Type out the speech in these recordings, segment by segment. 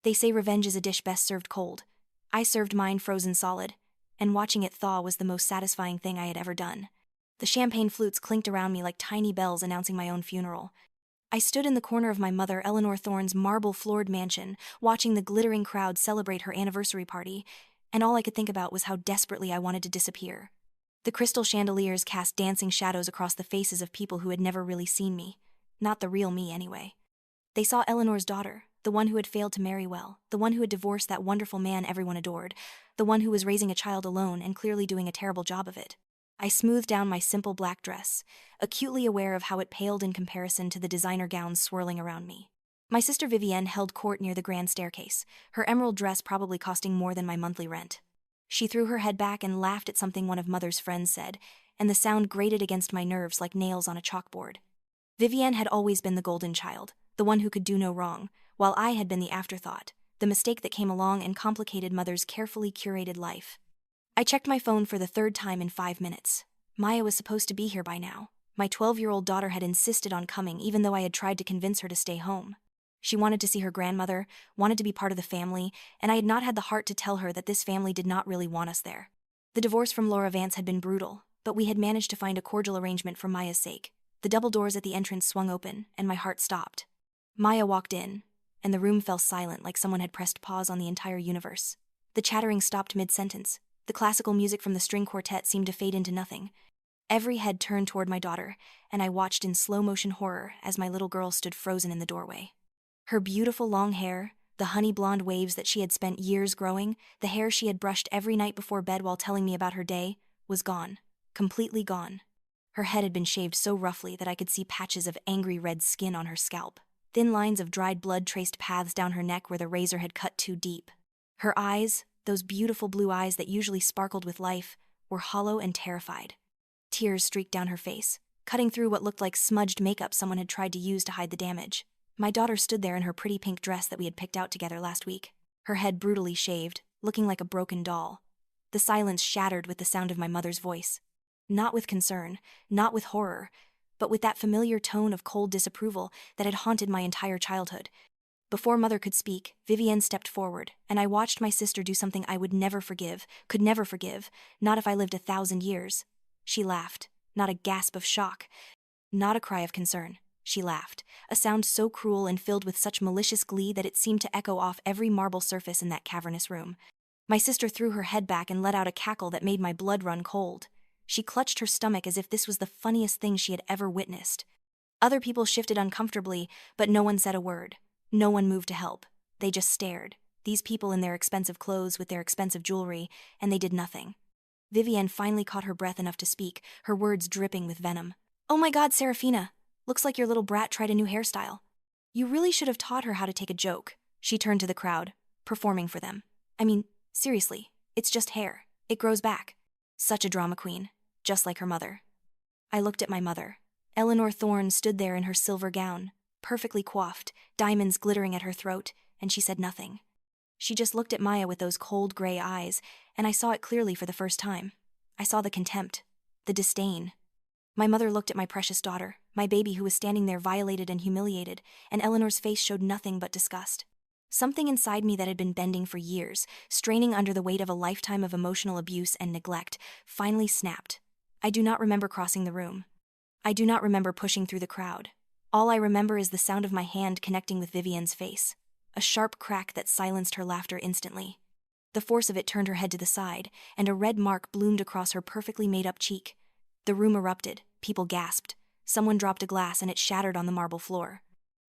They say revenge is a dish best served cold. I served mine frozen solid, and watching it thaw was the most satisfying thing I had ever done. The champagne flutes clinked around me like tiny bells announcing my own funeral. I stood in the corner of my mother Eleanor Thorne's marble-floored mansion, watching the glittering crowd celebrate her anniversary party, and all I could think about was how desperately I wanted to disappear. The crystal chandeliers cast dancing shadows across the faces of people who had never really seen me. Not the real me, anyway. They saw Eleanor's daughter, the one who had failed to marry well, the one who had divorced that wonderful man everyone adored, the one who was raising a child alone and clearly doing a terrible job of it. I smoothed down my simple black dress, acutely aware of how it paled in comparison to the designer gowns swirling around me. My sister Vivienne held court near the grand staircase, her emerald dress probably costing more than my monthly rent. She threw her head back and laughed at something one of Mother's friends said, and the sound grated against my nerves like nails on a chalkboard. Vivienne had always been the golden child, the one who could do no wrong, while I had been the afterthought, the mistake that came along and complicated Mother's carefully curated life. I checked my phone for the third time in 5 minutes. Maya was supposed to be here by now. My 12-year-old daughter had insisted on coming even though I had tried to convince her to stay home. She wanted to see her grandmother, wanted to be part of the family, and I had not had the heart to tell her that this family did not really want us there. The divorce from Laura Vance had been brutal, but we had managed to find a cordial arrangement for Maya's sake. The double doors at the entrance swung open, and my heart stopped. Maya walked in, and the room fell silent like someone had pressed pause on the entire universe. The chattering stopped mid-sentence. The classical music from the string quartet seemed to fade into nothing. Every head turned toward my daughter, and I watched in slow-motion horror as my little girl stood frozen in the doorway. Her beautiful long hair, the honey-blonde waves that she had spent years growing, the hair she had brushed every night before bed while telling me about her day, was gone. Completely gone. Her head had been shaved so roughly that I could see patches of angry red skin on her scalp. Thin lines of dried blood traced paths down her neck where the razor had cut too deep. Her eyes, those beautiful blue eyes that usually sparkled with life, were hollow and terrified. Tears streaked down her face, cutting through what looked like smudged makeup someone had tried to use to hide the damage. My daughter stood there in her pretty pink dress that we had picked out together last week, her head brutally shaved, looking like a broken doll. The silence shattered with the sound of my mother's voice. Not with concern, not with horror, but with that familiar tone of cold disapproval that had haunted my entire childhood. Before Mother could speak, Vivienne stepped forward, and I watched my sister do something I would never forgive, could never forgive, not if I lived 1,000 years. She laughed, not a gasp of shock, not a cry of concern. She laughed, a sound so cruel and filled with such malicious glee that it seemed to echo off every marble surface in that cavernous room. My sister threw her head back and let out a cackle that made my blood run cold. She clutched her stomach as if this was the funniest thing she had ever witnessed. Other people shifted uncomfortably, but no one said a word. No one moved to help. They just stared. These people in their expensive clothes with their expensive jewelry, and they did nothing. Vivienne finally caught her breath enough to speak, her words dripping with venom. "Oh my God, Seraphina! Looks like your little brat tried a new hairstyle. You really should have taught her how to take a joke." She turned to the crowd, performing for them. "I mean, seriously, it's just hair. It grows back." Such a drama queen, just like her mother. I looked at my mother. Eleanor Thorne stood there in her silver gown, perfectly coiffed, diamonds glittering at her throat, and she said nothing. She just looked at Maya with those cold gray eyes, and I saw it clearly for the first time. I saw the contempt, the disdain. My mother looked at my precious daughter, my baby who was standing there violated and humiliated, and Eleanor's face showed nothing but disgust. Something inside me that had been bending for years, straining under the weight of a lifetime of emotional abuse and neglect, finally snapped. I do not remember crossing the room. I do not remember pushing through the crowd. All I remember is the sound of my hand connecting with Vivienne's face, a sharp crack that silenced her laughter instantly. The force of it turned her head to the side, and a red mark bloomed across her perfectly made-up cheek. The room erupted, people gasped. Someone dropped a glass and it shattered on the marble floor.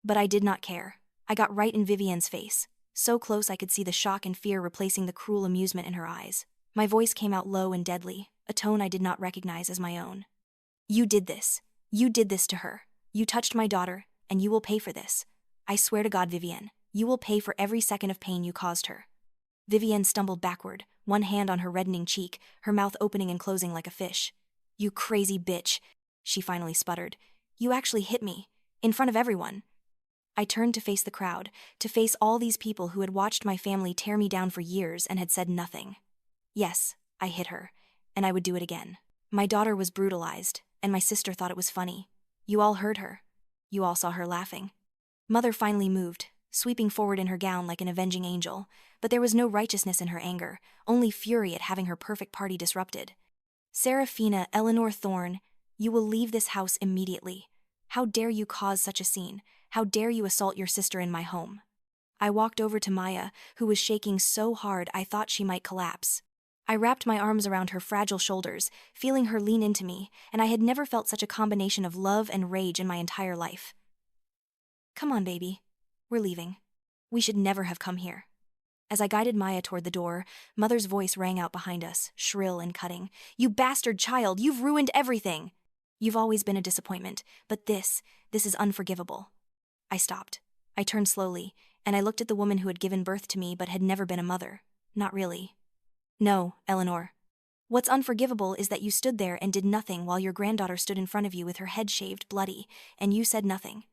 But I did not care. I got right in Vivienne's face, so close I could see the shock and fear replacing the cruel amusement in her eyes. My voice came out low and deadly, a tone I did not recognize as my own. "You did this. You did this to her. You touched my daughter, and you will pay for this. I swear to God, Vivienne, you will pay for every second of pain you caused her." Vivienne stumbled backward, one hand on her reddening cheek, her mouth opening and closing like a fish. "You crazy bitch," she finally sputtered. "You actually hit me, in front of everyone." I turned to face the crowd, to face all these people who had watched my family tear me down for years and had said nothing. Yes, I hit her, and I would do it again. My daughter was brutalized, and my sister thought it was funny. You all heard her. You all saw her laughing. Mother finally moved, sweeping forward in her gown like an avenging angel, but there was no righteousness in her anger, only fury at having her perfect party disrupted. "Seraphina, Eleanor Thorne, you will leave this house immediately. How dare you cause such a scene? How dare you assault your sister in my home?" I walked over to Maya, who was shaking so hard I thought she might collapse. I wrapped my arms around her fragile shoulders, feeling her lean into me, and I had never felt such a combination of love and rage in my entire life. "Come on, baby. We're leaving. We should never have come here." As I guided Maya toward the door, Mother's voice rang out behind us, shrill and cutting. "You bastard child, you've ruined everything! You've always been a disappointment, but this is unforgivable." I stopped. I turned slowly, and I looked at the woman who had given birth to me but had never been a mother. Not really. "No, Eleanor. What's unforgivable is that you stood there and did nothing while your granddaughter stood in front of you with her head shaved, bloody, and you said nothing.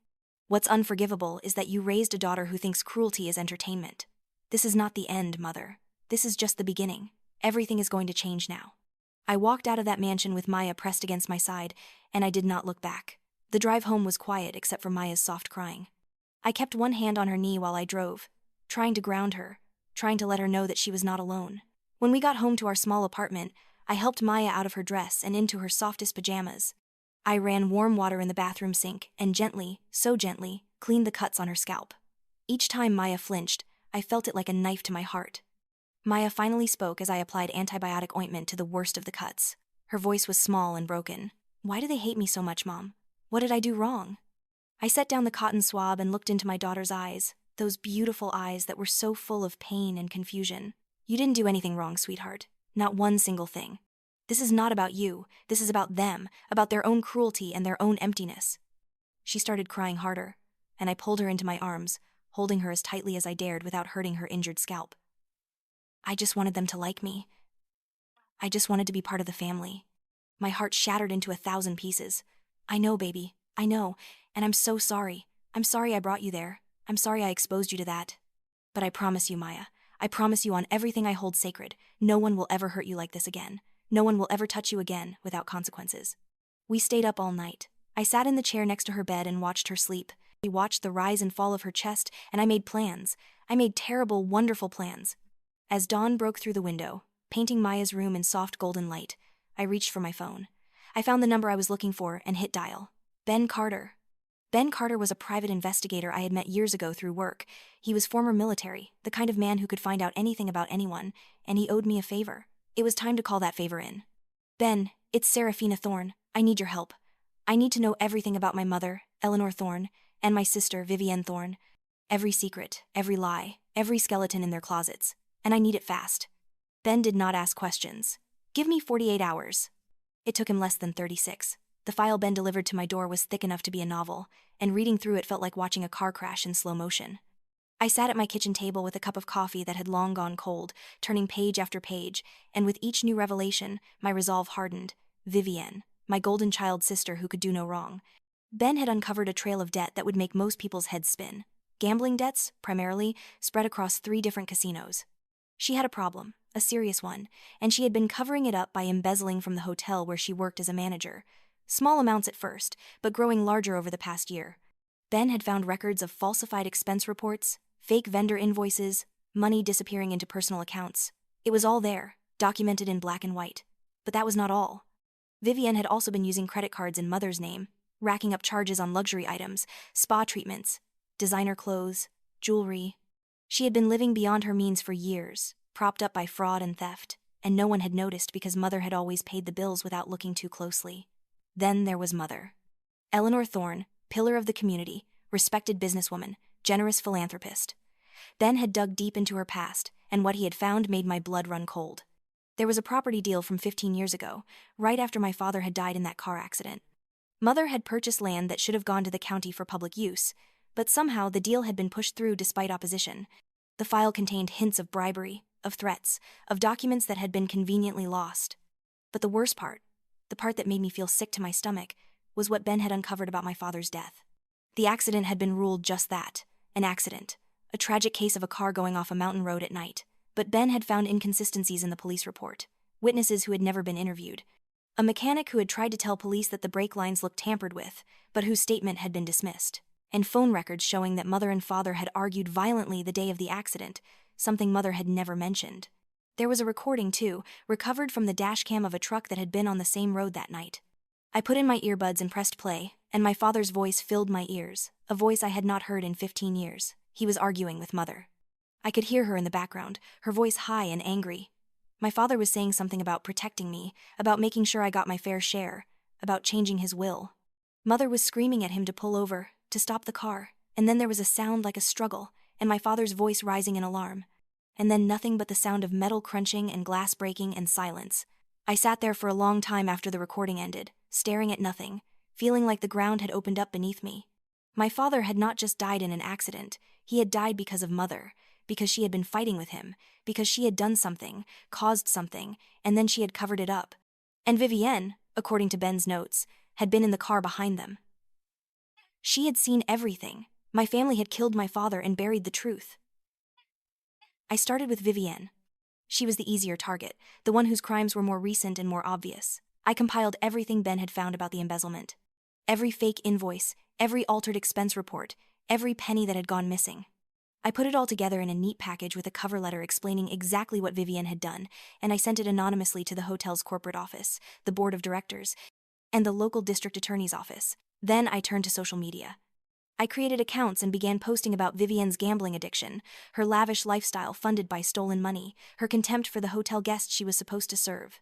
What's unforgivable is that you raised a daughter who thinks cruelty is entertainment. This is not the end, Mother. This is just the beginning. Everything is going to change now." I walked out of that mansion with Maya pressed against my side, and I did not look back. The drive home was quiet except for Maya's soft crying. I kept one hand on her knee while I drove, trying to ground her, trying to let her know that she was not alone. When we got home to our small apartment, I helped Maya out of her dress and into her softest pajamas. I ran warm water in the bathroom sink and gently, so gently, cleaned the cuts on her scalp. Each time Maya flinched, I felt it like a knife to my heart. Maya finally spoke as I applied antibiotic ointment to the worst of the cuts. Her voice was small and broken. "Why do they hate me so much, Mom? What did I do wrong?" I set down the cotton swab and looked into my daughter's eyes, those beautiful eyes that were so full of pain and confusion. "You didn't do anything wrong, sweetheart. Not one single thing. This is not about you. This is about them, about their own cruelty and their own emptiness." She started crying harder, and I pulled her into my arms, holding her as tightly as I dared without hurting her injured scalp. "I just wanted them to like me. I just wanted to be part of the family." My heart shattered into 1,000 pieces. "I know, baby. I know, and I'm so sorry. I'm sorry I brought you there. I'm sorry I exposed you to that. But I promise you, Maya, I promise you on everything I hold sacred, no one will ever hurt you like this again. No one will ever touch you again without consequences." We stayed up all night. I sat in the chair next to her bed and watched her sleep. We watched the rise and fall of her chest, and I made plans. I made terrible, wonderful plans. As dawn broke through the window, painting Maya's room in soft golden light, I reached for my phone. I found the number I was looking for and hit dial. Ben Carter. Ben Carter was a private investigator I had met years ago through work. He was former military, the kind of man who could find out anything about anyone, and he owed me a favor. It was time to call that favor in. "Ben, it's Seraphina Thorne. I need your help. I need to know everything about my mother, Eleanor Thorne, and my sister, Vivienne Thorne. Every secret, every lie, every skeleton in their closets. And I need it fast." Ben did not ask questions. "Give me 48 hours. It took him less than 36. The file Ben delivered to my door was thick enough to be a novel, and reading through it felt like watching a car crash in slow motion. I sat at my kitchen table with a cup of coffee that had long gone cold, turning page after page, and with each new revelation, my resolve hardened. Vivienne, my golden child sister who could do no wrong. Ben had uncovered a trail of debt that would make most people's heads spin. Gambling debts, primarily, spread across 3 different casinos. She had a problem, a serious one, and she had been covering it up by embezzling from the hotel where she worked as a manager. Small amounts at first, but growing larger over the past year. Ben had found records of falsified expense reports, fake vendor invoices, money disappearing into personal accounts. It was all there, documented in black and white. But that was not all. Vivienne had also been using credit cards in Mother's name, racking up charges on luxury items, spa treatments, designer clothes, jewelry. She had been living beyond her means for years, propped up by fraud and theft, and no one had noticed because Mother had always paid the bills without looking too closely. Then there was Mother. Eleanor Thorne, pillar of the community, respected businesswoman, generous philanthropist. Ben had dug deep into her past, and what he had found made my blood run cold. There was a property deal from 15 years ago, right after my father had died in that car accident. Mother had purchased land that should have gone to the county for public use, but somehow the deal had been pushed through despite opposition. The file contained hints of bribery, of threats, of documents that had been conveniently lost. But the worst part, the part that made me feel sick to my stomach, was what Ben had uncovered about my father's death. The accident had been ruled just that, an accident, a tragic case of a car going off a mountain road at night. But Ben had found inconsistencies in the police report, witnesses who had never been interviewed, a mechanic who had tried to tell police that the brake lines looked tampered with, but whose statement had been dismissed, and phone records showing that Mother and Father had argued violently the day of the accident, something Mother had never mentioned. There was a recording, too, recovered from the dashcam of a truck that had been on the same road that night. I put in my earbuds and pressed play, and my father's voice filled my ears, a voice I had not heard in 15 years. He was arguing with Mother. I could hear her in the background, her voice high and angry. My father was saying something about protecting me, about making sure I got my fair share, about changing his will. Mother was screaming at him to pull over, to stop the car, and then there was a sound like a struggle, and my father's voice rising in alarm. And then nothing but the sound of metal crunching and glass breaking and silence. I sat there for a long time after the recording ended, staring at nothing, feeling like the ground had opened up beneath me. My father had not just died in an accident, he had died because of Mother, because she had been fighting with him, because she had done something, caused something, and then she had covered it up. And Vivienne, according to Ben's notes, had been in the car behind them. She had seen everything. My family had killed my father and buried the truth. I started with Vivienne. She was the easier target, the one whose crimes were more recent and more obvious. I compiled everything Ben had found about the embezzlement. Every fake invoice, every altered expense report, every penny that had gone missing. I put it all together in a neat package with a cover letter explaining exactly what Vivienne had done, and I sent it anonymously to the hotel's corporate office, the board of directors, and the local district attorney's office. Then I turned to social media. I created accounts and began posting about Vivienne's gambling addiction, her lavish lifestyle funded by stolen money, her contempt for the hotel guests she was supposed to serve.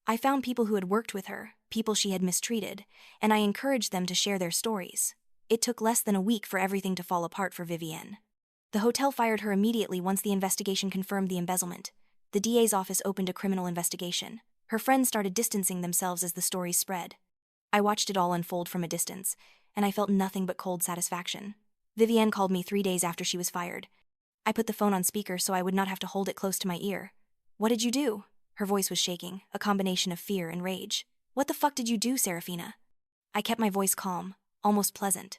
I found people who had worked with her, people she had mistreated, and I encouraged them to share their stories. It took less than a week for everything to fall apart for Vivienne. The hotel fired her immediately once the investigation confirmed the embezzlement. The DA's office opened a criminal investigation. Her friends started distancing themselves as the stories spread. I watched it all unfold from a distance, and I felt nothing but cold satisfaction. Vivienne called me 3 days after she was fired. I put the phone on speaker so I would not have to hold it close to my ear. "What did you do?" Her voice was shaking, a combination of fear and rage. "What the fuck did you do, Seraphina?" I kept my voice calm, almost pleasant.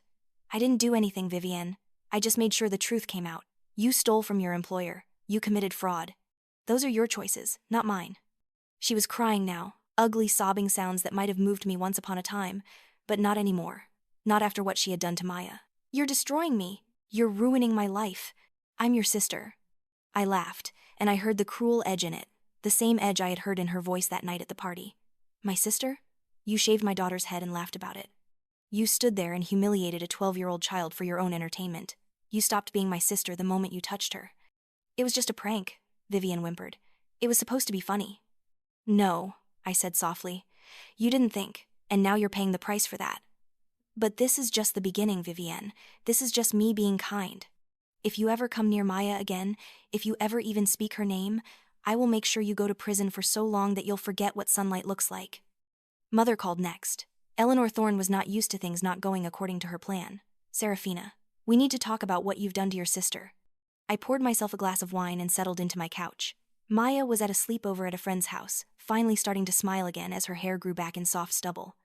"I didn't do anything, Vivienne. I just made sure the truth came out. You stole from your employer. You committed fraud. Those are your choices, not mine." She was crying now, ugly sobbing sounds that might have moved me once upon a time, but not anymore. Not after what she had done to Maya. "You're destroying me. You're ruining my life. I'm your sister." I laughed, and I heard the cruel edge in it, the same edge I had heard in her voice that night at the party. "My sister? You shaved my daughter's head and laughed about it. You stood there and humiliated a 12-year-old child for your own entertainment. You stopped being my sister the moment you touched her." "It was just a prank," Vivienne whimpered. "It was supposed to be funny." "No," I said softly. "You didn't think, and now you're paying the price for that. But this is just the beginning, Vivienne. This is just me being kind. If you ever come near Maya again, if you ever even speak her name, I will make sure you go to prison for so long that you'll forget what sunlight looks like." Mother called next. Eleanor Thorne was not used to things not going according to her plan. "Seraphina, we need to talk about what you've done to your sister." I poured myself a glass of wine and settled into my couch. Maya was at a sleepover at a friend's house, finally starting to smile again as her hair grew back in soft stubble.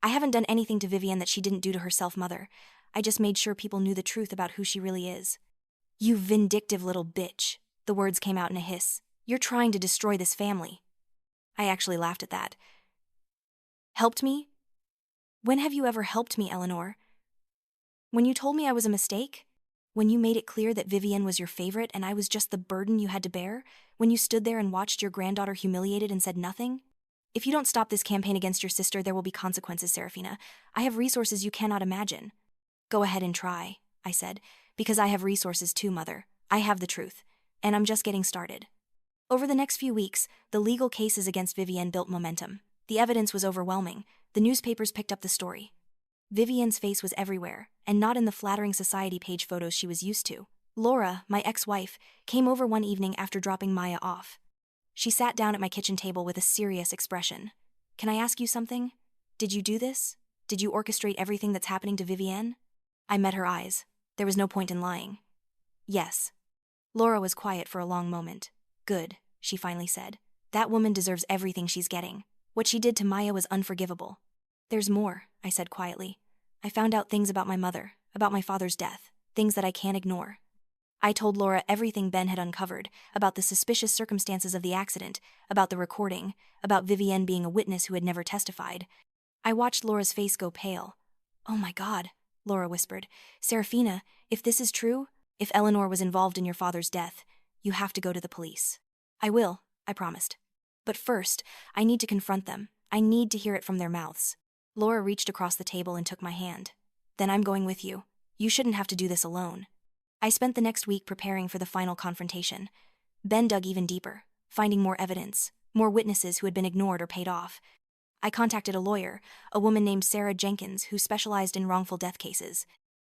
"I haven't done anything to Vivienne that she didn't do to herself, Mother. I just made sure people knew the truth about who she really is." "You vindictive little bitch." The words came out in a hiss. "You're trying to destroy this family." I actually laughed at that. "Helped me? When have you ever helped me, Eleanor? When you told me I was a mistake? When you made it clear that Vivienne was your favorite and I was just the burden you had to bear? When you stood there and watched your granddaughter humiliated and said nothing? If you don't stop this campaign against your sister, there will be consequences, Seraphina. I have resources you cannot imagine." "Go ahead and try," I said, "because I have resources too, Mother. I have the truth, and I'm just getting started." Over the next few weeks, the legal cases against Vivienne built momentum. The evidence was overwhelming. The newspapers picked up the story. Vivienne's face was everywhere, and not in the flattering society page photos she was used to. Laura, my ex-wife, came over one evening after dropping Maya off. She sat down at my kitchen table with a serious expression. "Can I ask you something? Did you do this? Did you orchestrate everything that's happening to Vivienne?" I met her eyes. There was no point in lying. "Yes." Laura was quiet for a long moment. "Good," she finally said. "That woman deserves everything she's getting. What she did to Maya was unforgivable." "There's more," I said quietly. "I found out things about my mother, about my father's death, things that I can't ignore." I told Laura everything Ben had uncovered, about the suspicious circumstances of the accident, about the recording, about Vivienne being a witness who had never testified. I watched Laura's face go pale. "Oh my God, Laura whispered. Seraphina, if this is true, if Eleanor was involved in your father's death, you have to go to the police. I will, I promised. But first, I need to confront them. I need to hear it from their mouths. Laura reached across the table and took my hand. Then I'm going with you. You shouldn't have to do this alone. I spent the next week preparing for the final confrontation. Ben dug even deeper, finding more evidence, more witnesses who had been ignored or paid off. I contacted a lawyer, a woman named Sarah Jenkins, who specialized in wrongful death cases.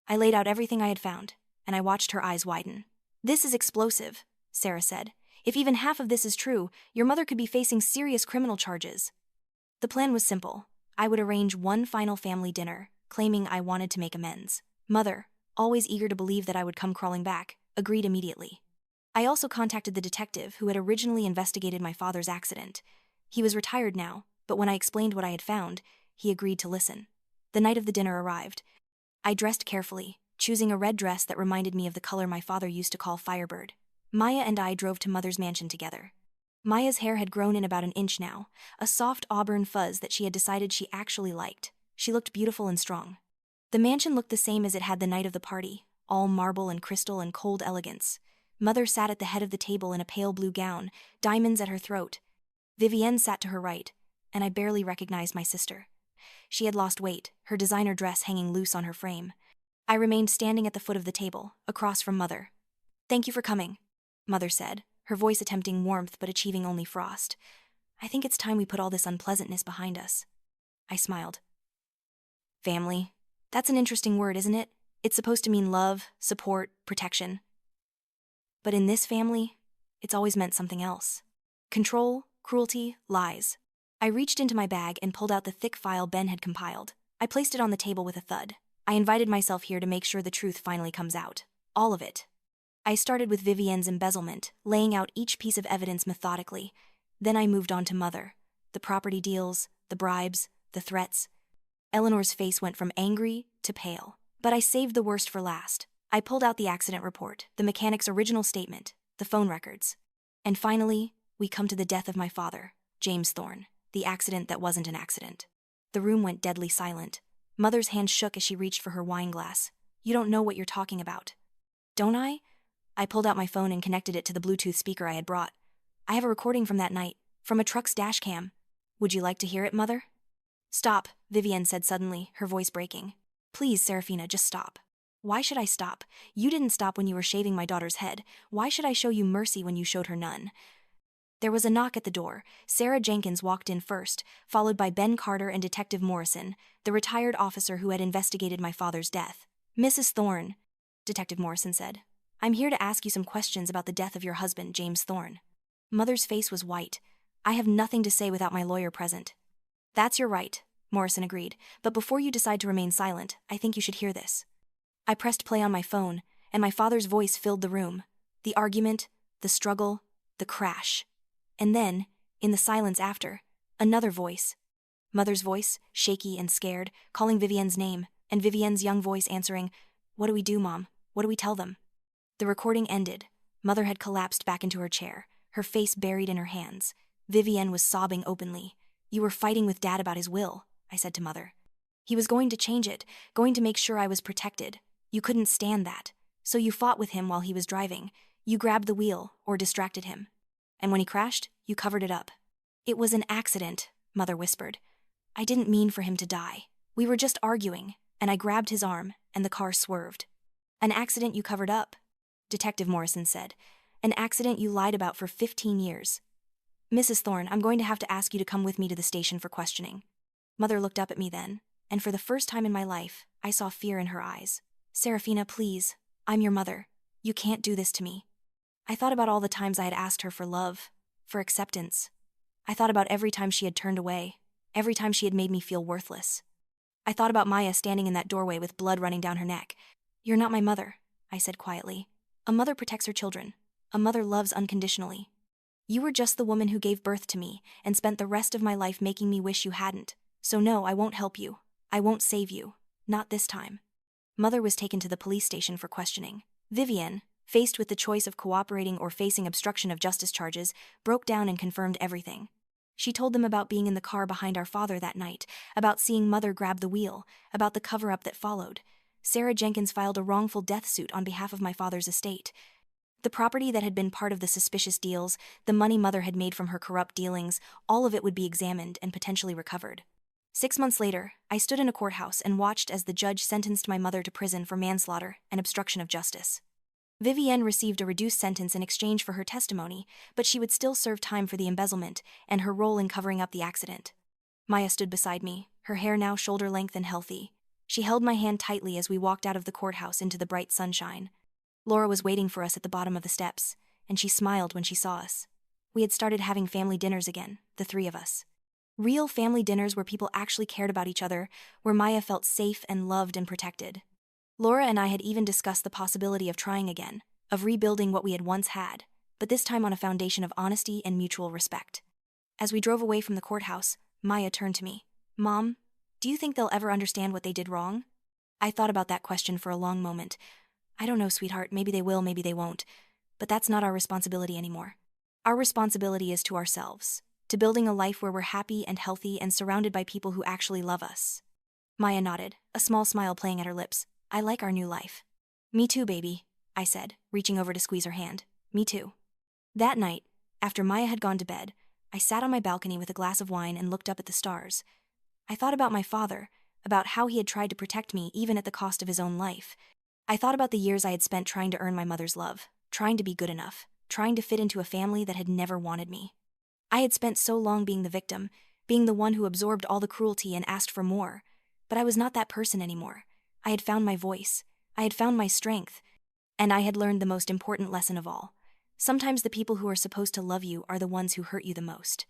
I laid out everything I had found, and I watched her eyes widen. This is explosive, Sarah said. If even half of this is true, your mother could be facing serious criminal charges. The plan was simple. I would arrange one final family dinner, claiming I wanted to make amends. Mother, always eager to believe that I would come crawling back, agreed immediately. I also contacted the detective who had originally investigated my father's accident. He was retired now, but when I explained what I had found, he agreed to listen. The night of the dinner arrived. I dressed carefully, choosing a red dress that reminded me of the color my father used to call Firebird. Maya and I drove to Mother's mansion together. Maya's hair had grown in about an inch now, a soft auburn fuzz that she had decided she actually liked. She looked beautiful and strong. The mansion looked the same as it had the night of the party, all marble and crystal and cold elegance. Mother sat at the head of the table in a pale blue gown, diamonds at her throat. Vivienne sat to her right, and I barely recognized my sister. She had lost weight, her designer dress hanging loose on her frame. I remained standing at the foot of the table, across from Mother. Thank you for coming, Mother said, her voice attempting warmth but achieving only frost. I think it's time we put all this unpleasantness behind us. I smiled. Family. That's an interesting word, isn't it? It's supposed to mean love, support, protection. But in this family, it's always meant something else. Control, cruelty, lies. I reached into my bag and pulled out the thick file Ben had compiled. I placed it on the table with a thud. I invited myself here to make sure the truth finally comes out. All of it. I started with Vivienne's embezzlement, laying out each piece of evidence methodically. Then I moved on to Mother. The property deals, the bribes, the threats. Eleanor's face went from angry to pale. But I saved the worst for last. I pulled out the accident report, the mechanic's original statement, the phone records. And finally, we come to the death of my father, James Thorne, the accident that wasn't an accident. The room went deadly silent. Mother's hand shook as she reached for her wine glass. You don't know what you're talking about. Don't I? I pulled out my phone and connected it to the Bluetooth speaker I had brought. I have a recording from that night, from a truck's dash cam. Would you like to hear it, Mother? Stop, Vivienne said suddenly, her voice breaking. Please, Seraphina, just stop. Why should I stop? You didn't stop when you were shaving my daughter's head. Why should I show you mercy when you showed her none? There was a knock at the door. Sarah Jenkins walked in first, followed by Ben Carter and Detective Morrison, the retired officer who had investigated my father's death. Mrs. Thorne, Detective Morrison said, I'm here to ask you some questions about the death of your husband, James Thorne. Mother's face was white. I have nothing to say without my lawyer present. That's your right, Morrison agreed, but before you decide to remain silent, I think you should hear this. I pressed play on my phone, and my father's voice filled the room. The argument, the struggle, the crash. And then, in the silence after, another voice. Mother's voice, shaky and scared, calling Vivienne's name, and Vivienne's young voice answering, What do we do, Mom? What do we tell them? The recording ended. Mother had collapsed back into her chair, her face buried in her hands. Vivienne was sobbing openly. You were fighting with Dad about his will, I said to Mother. He was going to change it, going to make sure I was protected. You couldn't stand that. So you fought with him while he was driving. You grabbed the wheel, or distracted him. And when he crashed, you covered it up. It was an accident, Mother whispered. I didn't mean for him to die. We were just arguing, and I grabbed his arm, and the car swerved. An accident you covered up, Detective Morrison said. An accident you lied about for 15 years. Mrs. Thorne, I'm going to have to ask you to come with me to the station for questioning. Mother looked up at me then, and for the first time in my life, I saw fear in her eyes. Seraphina, please. I'm your mother. You can't do this to me. I thought about all the times I had asked her for love, for acceptance. I thought about every time she had turned away, every time she had made me feel worthless. I thought about Maya standing in that doorway with blood running down her neck. You're not my mother, I said quietly. A mother protects her children. A mother loves unconditionally. You were just the woman who gave birth to me and spent the rest of my life making me wish you hadn't. So no, I won't help you. I won't save you. Not this time. Mother was taken to the police station for questioning. Vivienne, faced with the choice of cooperating or facing obstruction of justice charges, broke down and confirmed everything. She told them about being in the car behind our father that night, about seeing Mother grab the wheel, about the cover-up that followed. Sarah Jenkins filed a wrongful death suit on behalf of my father's estate. The property that had been part of the suspicious deals, the money Mother had made from her corrupt dealings, all of it would be examined and potentially recovered. 6 months later, I stood in a courthouse and watched as the judge sentenced my mother to prison for manslaughter and obstruction of justice. Vivienne received a reduced sentence in exchange for her testimony, but she would still serve time for the embezzlement and her role in covering up the accident. Maya stood beside me, her hair now shoulder-length and healthy. She held my hand tightly as we walked out of the courthouse into the bright sunshine. Laura was waiting for us at the bottom of the steps, and she smiled when she saw us. We had started having family dinners again, the three of us. Real family dinners where people actually cared about each other, where Maya felt safe and loved and protected. Laura and I had even discussed the possibility of trying again, of rebuilding what we had once had, but this time on a foundation of honesty and mutual respect. As we drove away from the courthouse, Maya turned to me. "Mom, do you think they'll ever understand what they did wrong?" I thought about that question for a long moment. "I don't know, sweetheart, maybe they will, maybe they won't. But that's not our responsibility anymore. Our responsibility is to ourselves, to building a life where we're happy and healthy and surrounded by people who actually love us." Maya nodded, a small smile playing at her lips. "I like our new life." "Me too, baby," I said, reaching over to squeeze her hand. "Me too." That night, after Maya had gone to bed, I sat on my balcony with a glass of wine and looked up at the stars. I thought about my father, about how he had tried to protect me even at the cost of his own life. I thought about the years I had spent trying to earn my mother's love, trying to be good enough, trying to fit into a family that had never wanted me. I had spent so long being the victim, being the one who absorbed all the cruelty and asked for more, but I was not that person anymore. I had found my voice, I had found my strength, and I had learned the most important lesson of all. Sometimes the people who are supposed to love you are the ones who hurt you the most.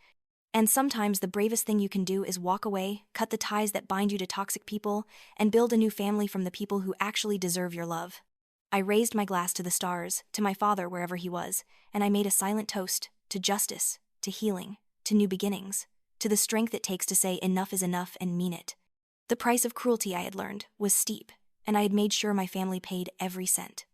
And sometimes the bravest thing you can do is walk away, cut the ties that bind you to toxic people, and build a new family from the people who actually deserve your love. I raised my glass to the stars, to my father wherever he was, and I made a silent toast to justice, to healing, to new beginnings, to the strength it takes to say enough is enough and mean it. The price of cruelty, I had learned, was steep, and I had made sure my family paid every cent.